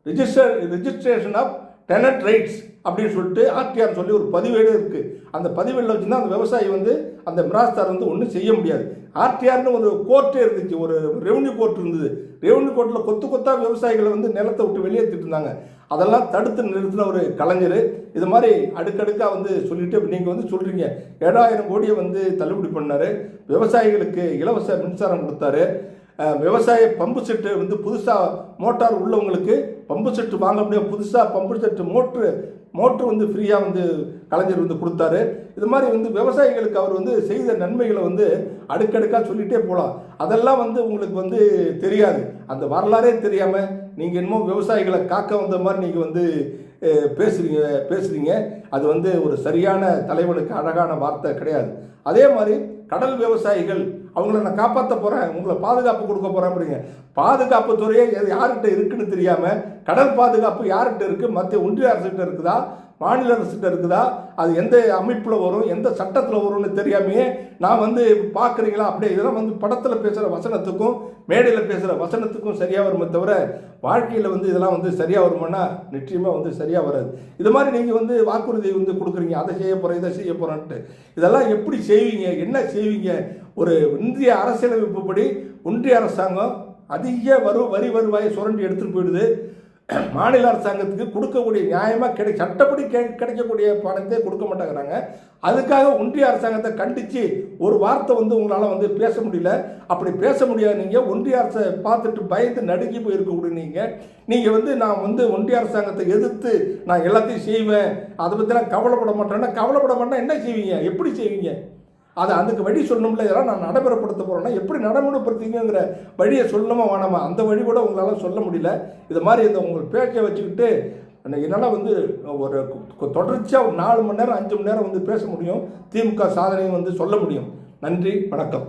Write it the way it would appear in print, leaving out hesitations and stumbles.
Registration of tenant rights அப்படின்னு சொல்லிட்டு RTR சொல்லி ஒரு பதிவேடு இருக்குது. அந்த பதிவேடில் வச்சுருந்தா அந்த விவசாயி வந்து அந்த மிராஸ்தார் வந்து ஒன்றும் செய்ய முடியாது. ஆர்டிஆர்னு ஒரு கோர்ட்டே இருந்துச்சு, ஒரு ரெவன்யூ கோர்ட் இருந்தது. ரெவன்யூ கோர்ட்டில் கொத்து கொத்தாக விவசாயிகளை வந்து நிலத்தை விட்டு வெளியேற்றிட்டு இருந்தாங்க. அதெல்லாம் தடுத்து நிறுத்தின ஒரு கலைஞர். இது மாதிரி அடுக்கடுக்காக வந்து சொல்லிட்டு நீங்கள் வந்து சொல்கிறீங்க 7000 கோடியை வந்து தள்ளுபடி பண்ணார், விவசாயிகளுக்கு இலவச மின்சாரம் கொடுத்தாரு, விவசாய பம்பு செட்டு வந்து புதுசாக மோட்டார் உள்ளவங்களுக்கு பம்பு செட்டு வாங்க முடியும், புதுசாக பம்பு செட்டு மோட்ரு வந்து ஃப்ரீயாக வந்து கலைஞர் வந்து கொடுத்தாரு. இது மாதிரி வந்து விவசாயிகளுக்கு அவர் வந்து செய்த நன்மைகளை வந்து அடுக்கடுக்காக சொல்லிகிட்டே போகலாம். அதெல்லாம் வந்து உங்களுக்கு வந்து தெரியாது, அந்த வரலாறே தெரியாமல் நீங்கள் என்னமோ விவசாயிகளை காக்க வந்த மாதிரி நீங்கள் வந்து பேசுகிறீங்க. அது வந்து ஒரு சரியான தலைவனுக்கு அழகான வார்த்தை கிடையாது. அதே மாதிரி கடல் விவசாயிகள் அவங்கள நான் காப்பாற்ற போகிறேன், உங்களை பாதுகாப்பு கொடுக்க போகிறேன் அப்படிங்க. பாதுகாப்பு துறையே யார்கிட்ட இருக்குன்னு தெரியாமல் கடல் பாதுகாப்பு யார்கிட்ட இருக்குது, மத்திய ஒன்றிய அரசுகிட்ட இருக்குதா, மாநில அரசுகிட்ட இருக்குதா, அது எந்த அமைப்பில் வரும், எந்த சட்டத்தில் வரும்னு தெரியாமையே நான் வந்து பார்க்குறீங்களா அப்படியே. இதெல்லாம் வந்து படத்தில் பேசுகிற வசனத்துக்கும் மேடையில் பேசுகிற வசனத்துக்கும் சரியாக வருமே தவிர வாழ்க்கையில் வந்து இதெல்லாம் வந்து சரியாக வருமானா நிச்சயமாக வந்து சரியாக வராது. இது மாதிரி நீங்கள் வந்து வாக்குறுதி வந்து கொடுக்குறீங்க, அதை செய்ய போகிறேன் இதை செய்ய போகிறேன்ட்டு. இதெல்லாம் எப்படி செய்வீங்க, என்ன செய்வீங்க? ஒரு இந்திய அரசியலமைப்புப்படி ஒன்றிய அரசாங்கம் அதிக வரி வருவாயை சுரண்டி எடுத்துகிட்டு போயிடுது. மாநில அரசாங்கத்துக்கு கொடுக்கக்கூடிய நியாயமாக சட்டப்படி கிடைக்கக்கூடிய பணத்தை கொடுக்க மாட்டேங்கிறாங்க. அதுக்காக ஒன்றிய அரசாங்கத்தை கண்டித்து ஒரு வார்த்தை வந்து உங்களால் வந்து பேச முடியல. அப்படி பேச முடியாது. நீங்கள் ஒன்றிய அரசை பார்த்துட்டு பயந்து நடுங்கி போயிருக்கக்கூடிய நீங்கள் வந்து நான் வந்து ஒன்றிய அரசாங்கத்தை எதிர்த்து நான் எல்லாத்தையும் செய்வேன், அதை பற்றிலாம் கவலைப்பட மாட்டேன்னா கவலைப்பட மாட்டேன்னா என்ன செய்வீங்க, எப்படி செய்வீங்க? அதை அதுக்கு வழி சொல்லணும்ல. இதெல்லாம் நான் நடைமுறைப்படுத்த போகிறேன்னா எப்படி நடைமுறைப்படுத்திங்கிற வழியை சொல்லணுமா வேணாமா, அந்த வழி கூட உங்களால் சொல்ல முடியல. இது மாதிரி இந்த உங்கள் பேச்சை வச்சுக்கிட்டு என்னால் வந்து ஒரு தொடர்ச்சியாக ஒரு 4 மணி நேரம் 5 மணி நேரம் வந்து பேச முடியும், திமுக சாதனையும் வந்து சொல்ல முடியும். நன்றி, வணக்கம்.